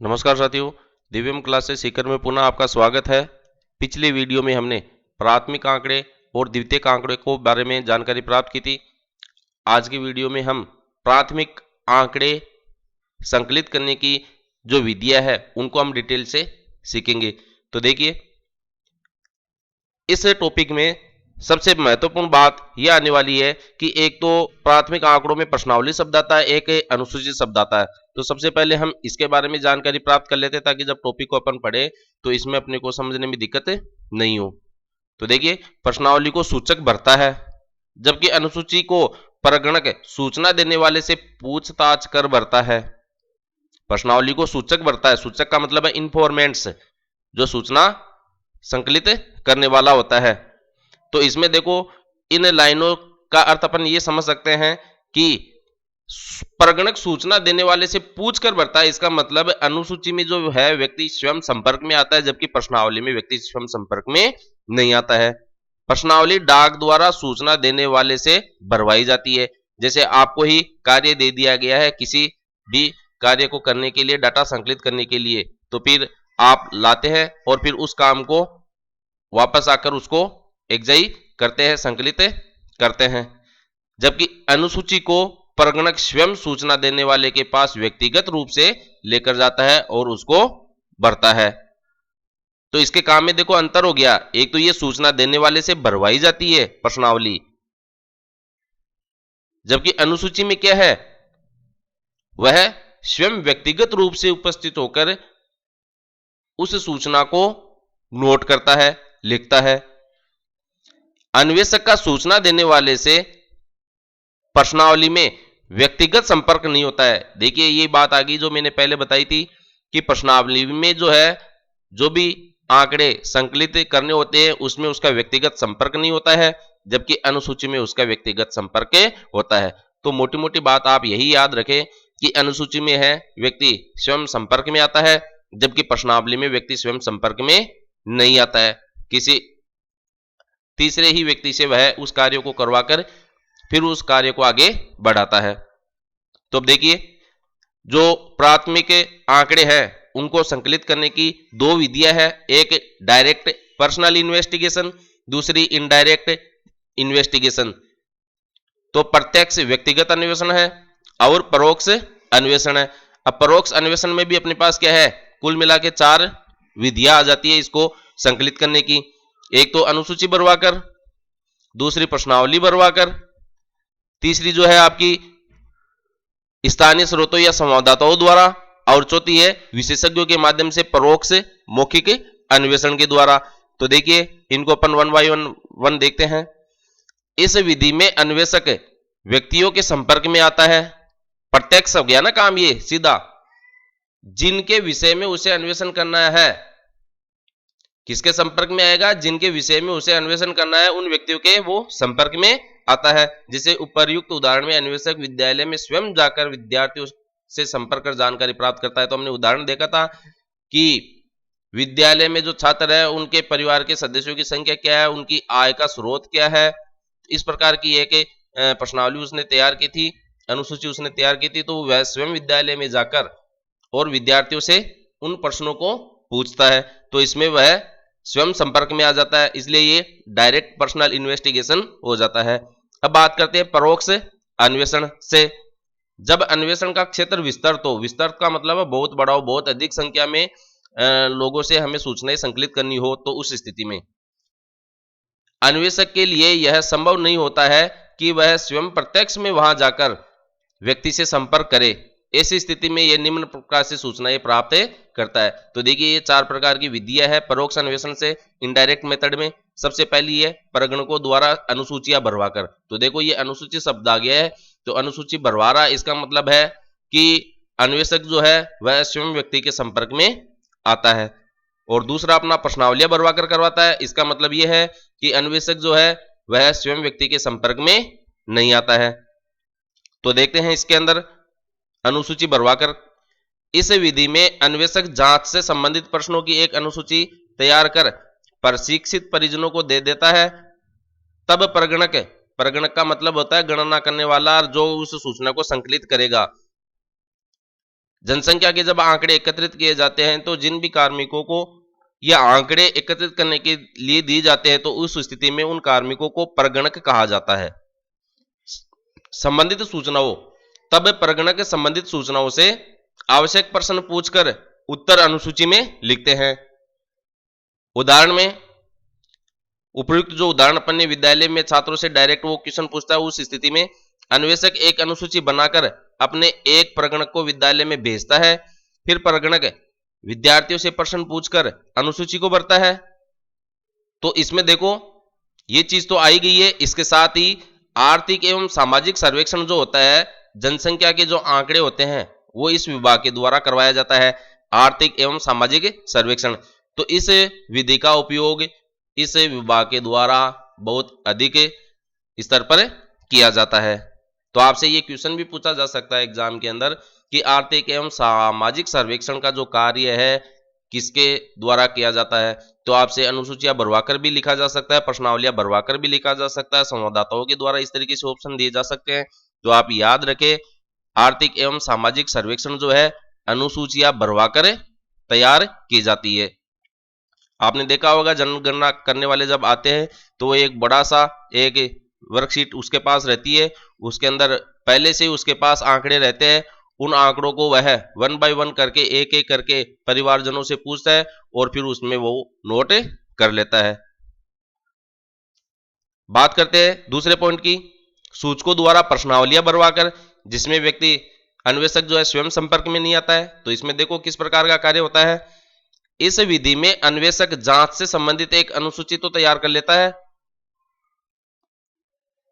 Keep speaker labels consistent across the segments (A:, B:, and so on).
A: नमस्कार साथियों, दिव्यम क्लासेस सीकर में पुनः आपका स्वागत है। पिछले वीडियो में हमने प्राथमिक आंकड़े और द्वितीयक आंकड़े को बारे में जानकारी प्राप्त की थी। आज की वीडियो में हम प्राथमिक आंकड़े संकलित करने की जो विधियां है उनको हम डिटेल से सीखेंगे। तो देखिए, इस टॉपिक में सबसे महत्वपूर्ण बात यह आने वाली है कि एक तो प्राथमिक आंकड़ों में प्रश्नावली शब्द आता है, एक अनुसूची शब्द आता है। तो सबसे पहले हम इसके बारे में जानकारी प्राप्त कर लेते हैं ताकि जब टॉपिक को अपन पढ़े तो इसमें अपने को समझने में दिक्कत नहीं हो। तो देखिए, प्रश्नावली को सूचक भरता है, जबकि अनुसूची को परगणक सूचना देने वाले से पूछताछ कर भरता है। प्रश्नावली को सूचक भरता है, सूचक का मतलब है इंफॉर्मेंट्स, जो सूचना संकलित करने वाला होता है। तो इसमें देखो, इन लाइनों का अर्थ अपन ये समझ सकते हैं कि परगणक सूचना देने वाले से पूछकर भरता है। इसका मतलब अनुसूची में जो है व्यक्ति स्वयं संपर्क में आता है, जबकि प्रश्नावली में व्यक्ति स्वयं संपर्क में नहीं आता है। प्रश्नावली डाक द्वारा सूचना देने वाले से भरवाई जाती है। जैसे आपको ही कार्य दे दिया गया है, किसी भी कार्य को करने के लिए, डाटा संकलित करने के लिए, तो फिर आप लाते हैं और फिर उस काम को वापस आकर उसको एग्जाई करते हैं, संकलित करते हैं। जबकि अनुसूची को परगणक स्वयं सूचना देने वाले के पास व्यक्तिगत रूप से लेकर जाता है और उसको भरता है। तो इसके काम में देखो अंतर हो गया। एक तो ये सूचना देने वाले से भरवाई जाती है प्रश्नावली, जबकि अनुसूची में क्या है, वह स्वयं व्यक्तिगत रूप से उपस्थित होकर उस सूचना को नोट करता है, लिखता है। अन्वेषक का सूचना देने वाले से प्रश्नावली में व्यक्तिगत संपर्क नहीं होता है। देखिए, ये बात आ गई जो मैंने पहले बताई थी कि प्रश्नावली में जो है, जो भी आंकड़े संकलित करने होते हैं उसमें उसका व्यक्तिगत संपर्क नहीं होता है, जबकि अनुसूची में उसका व्यक्तिगत संपर्क होता है। तो मोटी मोटी बात आप यही याद रखें कि अनुसूची में है व्यक्ति स्वयं संपर्क में आता है, जबकि प्रश्नावली में व्यक्ति स्वयं संपर्क में नहीं आता है। किसी तीसरे ही व्यक्ति से वह उस कार्य को करवाकर फिर उस कार्य को आगे बढ़ाता है। तो अब देखिए, जो प्राथमिक आंकड़े हैं उनको संकलित करने की दो विधियां हैं, एक डायरेक्ट पर्सनल इन्वेस्टिगेशन, दूसरी इनडायरेक्ट इन्वेस्टिगेशन। तो प्रत्यक्ष व्यक्तिगत अन्वेषण है और परोक्ष अन्वेषण है। अब परोक्ष अन्वेषण में भी अपने पास क्या है, कुल मिला के 4 विधियां आ जाती है इसको संकलित करने की। एक तो अनुसूची भरवाकर, दूसरी प्रश्नावली भरवाकर, तीसरी जो है आपकी स्थानीय स्रोतों या संवाददाताओं द्वारा, और चौथी है विशेषज्ञों के माध्यम से परोक्ष मौखिक अन्वेषण के द्वारा। तो देखिए, इनको अपन वन बाय वन देखते हैं। इस विधि में अन्वेषक व्यक्तियों के संपर्क में आता है। प्रत्यक्ष हो गया ना काम, ये सीधा जिनके विषय में उसे अन्वेषण करना है। किसके संपर्क में आएगा, जिनके विषय में उसे अन्वेषण करना है उन व्यक्तियों के वो संपर्क में आता है। जिसे उपर्युक्त उदाहरण में अन्वेषक विद्यालय में स्वयं जाकर विद्यार्थियों से संपर्क कर जानकारी प्राप्त करता है। तो हमने उदाहरण देखा था कि विद्यालय में जो छात्र है उनके परिवार के सदस्यों की संख्या क्या है, उनकी आय का स्रोत क्या है, इस प्रकार की एक प्रश्नावली उसने तैयार की थी, अनुसूची उसने तैयार की थी। तो वह स्वयं विद्यालय में जाकर और विद्यार्थियों से उन प्रश्नों को पूछता है। तो इसमें वह स्वयं संपर्क में आ जाता है, इसलिए ये डायरेक्ट पर्सनल इन्वेस्टिगेशन हो जाता है। अब बात करते हैं परोक्ष अन्वेषण से। जब अन्वेषण का क्षेत्र विस्तृत हो, विस्तृत का मतलब है बहुत बड़ा हो, बहुत अधिक संख्या में लोगों से हमें सूचनाएं संकलित करनी हो, तो उस स्थिति में अन्वेषक के लिए यह संभव नहीं होता है कि वह स्वयं प्रत्यक्ष में वहां जाकर व्यक्ति से संपर्क करे। ऐसी स्थिति में यह निम्न प्रकार से सूचनाएं प्राप्त करता है। तो देखिए, ये 4 प्रकार की विधियां है परोक्ष अन्वेषण से। इनडायरेक्ट मेथड में सबसे पहली है परगणकों द्वारा अनुसूचियां भरवाकर। तो देखो, ये अनुसूची शब्द आ गया है, तो अनुसूची भरवा रहा, इसका मतलब है कि अन्वेषक जो है वह स्वयं व्यक्ति के संपर्क में आता है। और दूसरा अपना प्रश्नावलियां भरवाकर करवाता है, इसका मतलब यह है कि अन्वेषक जो है वह स्वयं व्यक्ति के संपर्क में नहीं आता है। तो देखते हैं इसके अंदर अनुसूची भरवाकर। इस विधि में अन्वेषक जांच से संबंधित प्रश्नों की एक अनुसूची तैयार कर प्रशिक्षित परिजनों को दे देता है। तब परगणक, परगणक का मतलब होता है गणना करने वाला, जो उस सूचना को संकलित करेगा। जनसंख्या के जब आंकड़े एकत्रित किए जाते हैं तो जिन भी कार्मिकों को ये आंकड़े एकत्रित करने के लिए दिए जाते हैं तो उस स्थिति में उन कार्मिकों को परगणक कहा जाता है। संबंधित सूचनाओं, तब परगणक संबंधित सूचनाओं से आवश्यक प्रश्न पूछकर उत्तर अनुसूची में लिखते हैं। उदाहरण में उपयुक्त जो उदाहरण अपन ने विद्यालय में छात्रों से डायरेक्ट वो क्वेश्चन पूछता है, उस स्थिति में अन्वेषक एक अनुसूची बनाकर अपने एक परगणक को विद्यालय में भेजता है, फिर परगणक विद्यार्थियों से प्रश्न पूछकर अनुसूची को भरता है। तो इसमें देखो ये चीज तो आई गई है, इसके साथ ही आर्थिक एवं सामाजिक सर्वेक्षण जो होता है, जनसंख्या के जो आंकड़े होते हैं वो इस विभाग के द्वारा करवाया जाता है, आर्थिक एवं सामाजिक सर्वेक्षण। तो इस विधि का उपयोग इस विभाग के द्वारा बहुत अधिक स्तर पर किया जाता है। तो आपसे ये क्वेश्चन भी पूछा जा सकता है एग्जाम के अंदर कि आर्थिक एवं सामाजिक सर्वेक्षण का जो कार्य है किसके द्वारा किया जाता है। तो आपसे अनुसूचियां भरवाकर भी लिखा जा सकता है, प्रश्नावलियां भरवाकर भी लिखा जा सकता है, संवाददाताओं के द्वारा इस तरीके से ऑप्शन दिए जा सकते हैं। तो आप याद रखें, आर्थिक एवं सामाजिक सर्वेक्षण जो है अनुसूचियां भरवाकर तैयार की जाती है। आपने देखा होगा जनगणना करने वाले जब आते हैं तो एक बड़ा सा एक वर्कशीट उसके पास रहती है, उसके अंदर पहले से उसके पास आंकड़े रहते हैं, उन आंकड़ों को वह 1 बाय 1 करके एक एक करके परिवारजनों से पूछता है और फिर उसमें वो नोट कर लेता है। बात करते हैं दूसरे पॉइंट की, सूचकों द्वारा प्रश्नावलियां भरवाकर, जिसमें व्यक्ति अन्वेषक जो है स्वयं संपर्क में नहीं आता है। तो इसमें देखो किस प्रकार का कार्य होता है। इस विधि में अन्वेषक जांच से संबंधित एक अनुसूची तो तैयार कर लेता है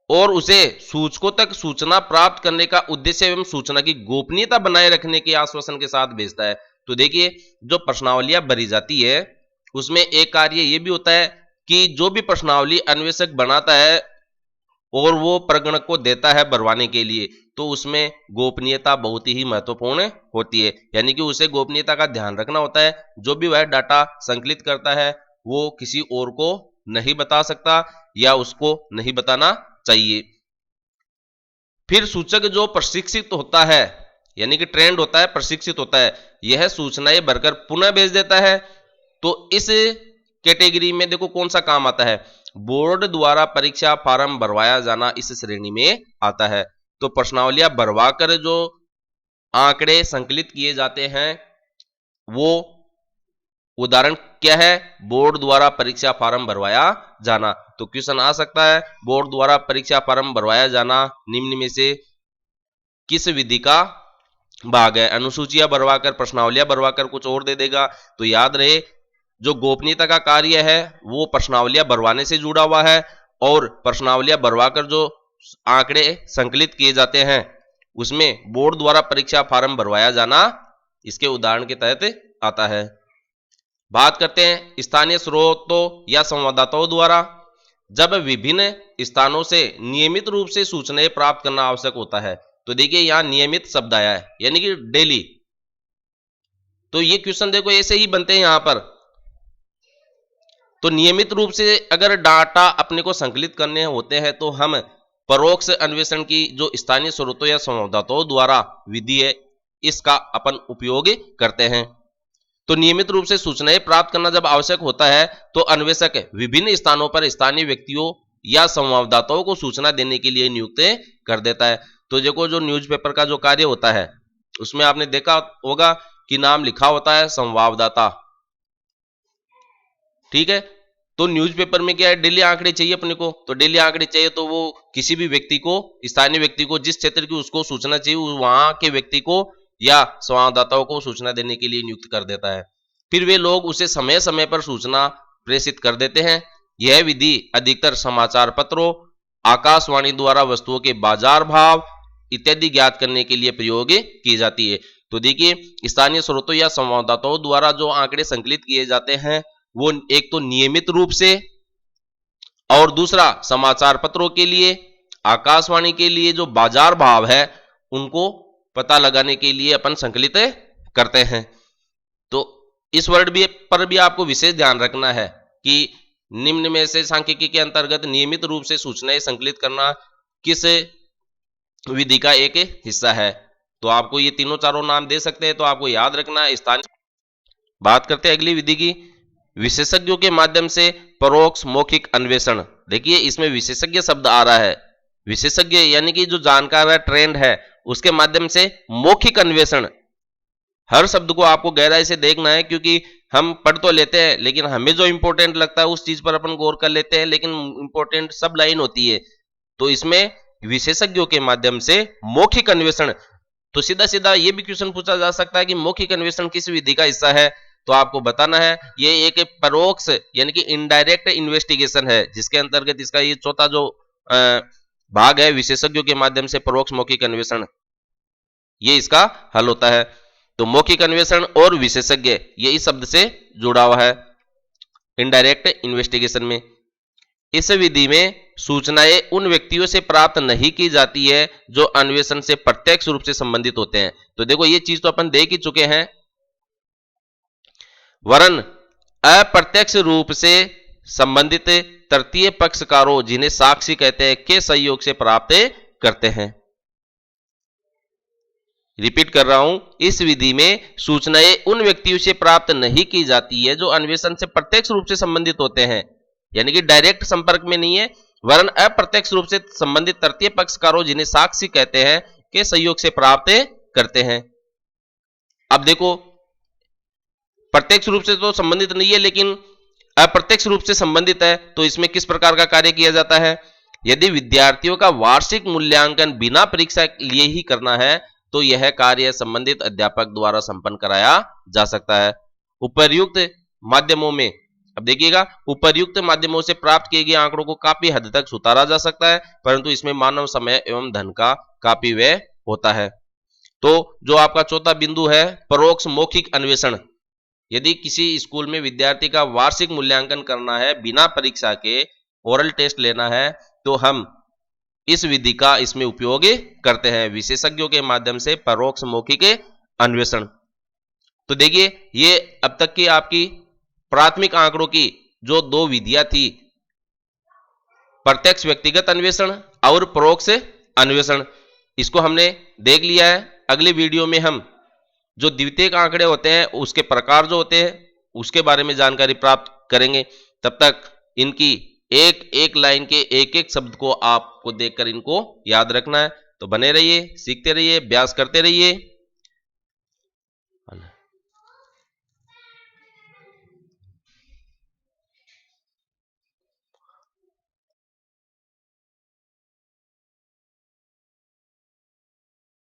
A: और उसे सूचकों तक सूचना प्राप्त करने का उद्देश्य एवं सूचना की गोपनीयता बनाए रखने के आश्वासन के साथ भेजता है। तो देखिए जो प्रश्नावलियां भरी जाती है उसमें एक कार्य यह भी होता है कि जो भी प्रश्नावली अन्वेषक बनाता है और वो प्रगणक को देता है भरवाने के लिए, तो उसमें गोपनीयता बहुत ही महत्वपूर्ण होती है, यानी कि उसे गोपनीयता का ध्यान रखना होता है। जो भी वह डाटा संकलित करता है वो किसी और को नहीं बता सकता या उसको नहीं बताना चाहिए। फिर सूचक जो प्रशिक्षित होता है, यानी कि ट्रेंड होता है, प्रशिक्षित होता है, यह सूचनाएं भरकर पुनः भेज देता है। तो इस कैटेगरी में देखो कौन सा काम आता है, बोर्ड द्वारा परीक्षा फार्म भरवाया जाना इस श्रेणी में आता है। तो प्रश्नावलियां भरवाकर जो आंकड़े संकलित किए जाते हैं वो उदाहरण क्या है, बोर्ड द्वारा परीक्षा फार्म भरवाया जाना। तो क्वेश्चन आ सकता है, बोर्ड द्वारा परीक्षा फार्म भरवाया जाना निम्न में से किस विधि का भाग है। अनुसूचियां भरवाकर, प्रश्नावलियां भरवाकर कुछ और दे देगा। तो याद रहे जो गोपनीयता का कार्य है वो प्रश्नावलियां भरवाने से जुड़ा हुआ है और प्रश्नावलियां भरवाकर जो आंकड़े संकलित किए जाते हैं उसमें बोर्ड द्वारा परीक्षा फार्म भरवाया जाना इसके उदाहरण के तहत आता है। बात करते हैं स्थानीय स्रोतों या संवाददाताओं द्वारा, जब विभिन्न स्थानों से नियमित रूप से सूचनाएं प्राप्त करना आवश्यक होता है। तो देखिए यहां नियमित शब्द आया है, यानी कि डेली। तो ये क्वेश्चन देखो ऐसे ही बनते हैं यहां पर। तो नियमित रूप से अगर डाटा अपने को संकलित करने होते हैं तो हम परोक्ष अन्वेषण की जो स्थानीय स्रोतों या संवाददाताओं द्वारा विधि है इसका अपन उपयोग करते हैं। तो नियमित रूप से सूचनाएं प्राप्त करना जब आवश्यक होता है तो अन्वेषक विभिन्न स्थानों पर स्थानीय व्यक्तियों या संवाददाताओं को सूचना देने के लिए नियुक्त कर देता है। तो देखो जो न्यूज़पेपर का जो कार्य होता है उसमें आपने देखा होगा कि नाम लिखा होता है संवाददाता, ठीक है। तो न्यूज़पेपर में क्या है, डेली आंकड़े चाहिए अपने को। तो डेली आंकड़े चाहिए तो वो किसी भी व्यक्ति को, स्थानीय व्यक्ति को, जिस क्षेत्र की उसको सूचना चाहिए वहां के व्यक्ति को या संवाददाताओं को सूचना देने के लिए नियुक्त कर देता है। फिर वे लोग उसे समय समय पर सूचना प्रेषित कर देते हैं। यह विधि अधिकतर समाचार पत्रों, आकाशवाणी द्वारा वस्तुओं के बाजार भाव इत्यादि ज्ञात करने के लिए प्रयोग की जाती है। तो देखिए स्थानीय स्रोतों या संवाददाताओं द्वारा जो आंकड़े संकलित किए जाते हैं वो एक तो नियमित रूप से और दूसरा समाचार पत्रों के लिए, आकाशवाणी के लिए जो बाजार भाव है उनको पता लगाने के लिए अपन संकलित करते हैं। तो इस वर्ड भी पर भी आपको विशेष ध्यान रखना है कि निम्न में से सांख्यिकी के अंतर्गत नियमित रूप से सूचनाएं संकलित करना किस विधि का एक हिस्सा है। तो आपको ये तीनों चारों नाम दे सकते हैं, तो आपको याद रखना है स्थानीय। बात करते हैं अगली विधि की, विशेषज्ञों के माध्यम से परोक्ष मौखिक अन्वेषण। देखिए इसमें विशेषज्ञ शब्द आ रहा है, विशेषज्ञ यानी कि जो जानकार है, ट्रेंड है, उसके माध्यम से मौखिक अन्वेषण। हर शब्द को आपको गहराई से देखना है, क्योंकि हम पढ़ तो लेते हैं लेकिन हमें जो इंपॉर्टेंट लगता है उस चीज पर अपन गौर कर लेते हैं, लेकिन इंपॉर्टेंट सब लाइन होती है। तो इसमें विशेषज्ञों के माध्यम से मौखिक अन्वेषण, तो सीधा सीधा ये भी क्वेश्चन पूछा जा सकता है कि मौखिक अन्वेषण किस विधि का हिस्सा है, तो आपको बताना है ये एक परोक्ष यानी कि इनडायरेक्ट इन्वेस्टिगेशन है, जिसके अंतर्गत इसका ये चौथा जो भाग है, विशेषज्ञों के माध्यम से परोक्ष मौखिक अन्वेषण, ये इसका हल होता है। तो मौखिक अन्वेषण और विशेषज्ञ ये इस शब्द से जुड़ा हुआ है इनडायरेक्ट इन्वेस्टिगेशन में। इस विधि में सूचनाएं उन व्यक्तियों से प्राप्त नहीं की जाती है जो अन्वेषण से प्रत्यक्ष रूप से संबंधित होते हैं। तो देखो ये चीज तो अपन देख ही चुके हैं, वरन अप्रत्यक्ष रूप से संबंधित तृतीय पक्षकारों, जिन्हें साक्षी कहते हैं, के सहयोग से प्राप्त करते हैं। रिपीट कर रहा हूं, इस विधि में सूचनाएं उन व्यक्तियों से प्राप्त नहीं की जाती है जो अन्वेषण से प्रत्यक्ष रूप से संबंधित होते हैं, यानी कि डायरेक्ट संपर्क में नहीं है, वरन अप्रत्यक्ष रूप से संबंधित तृतीय पक्षकारों, जिन्हें साक्षी कहते हैं, के सहयोग से प्राप्त करते हैं। अब देखो प्रत्यक्ष रूप से तो संबंधित नहीं है, लेकिन अप्रत्यक्ष रूप से संबंधित है, तो इसमें किस प्रकार का कार्य किया जाता है। यदि विद्यार्थियों का वार्षिक मूल्यांकन बिना परीक्षा लिए ही करना है, तो यह कार्य संबंधित अध्यापक द्वारा संपन्न कराया जा सकता है। उपर्युक्त माध्यमों में, अब देखिएगा, उपर्युक्त माध्यमों से प्राप्त किए गए आंकड़ों को काफी हद तक सुधारा जा सकता है, परंतु इसमें मानव समय एवं धन का काफी व्यय होता है। तो जो आपका चौथा बिंदु है, परोक्ष मौखिक अन्वेषण, यदि किसी स्कूल में विद्यार्थी का वार्षिक मूल्यांकन करना है, बिना परीक्षा के ओरल टेस्ट लेना है, तो हम इस विधि का इसमें उपयोग करते हैं, विशेषज्ञों के माध्यम से परोक्ष मौखिक अन्वेषण। तो देखिए ये अब तक की आपकी प्राथमिक आंकड़ों की जो दो विधियां थी, प्रत्यक्ष व्यक्तिगत अन्वेषण और परोक्ष अन्वेषण, इसको हमने देख लिया है। अगली वीडियो में हम जो द्वितीयक आंकड़े होते हैं उसके प्रकार जो होते हैं उसके बारे में जानकारी प्राप्त करेंगे। तब तक इनकी एक एक लाइन के एक एक शब्द को आपको देखकर इनको याद रखना है। तो बने रहिए, सीखते रहिए, अभ्यास करते रहिए।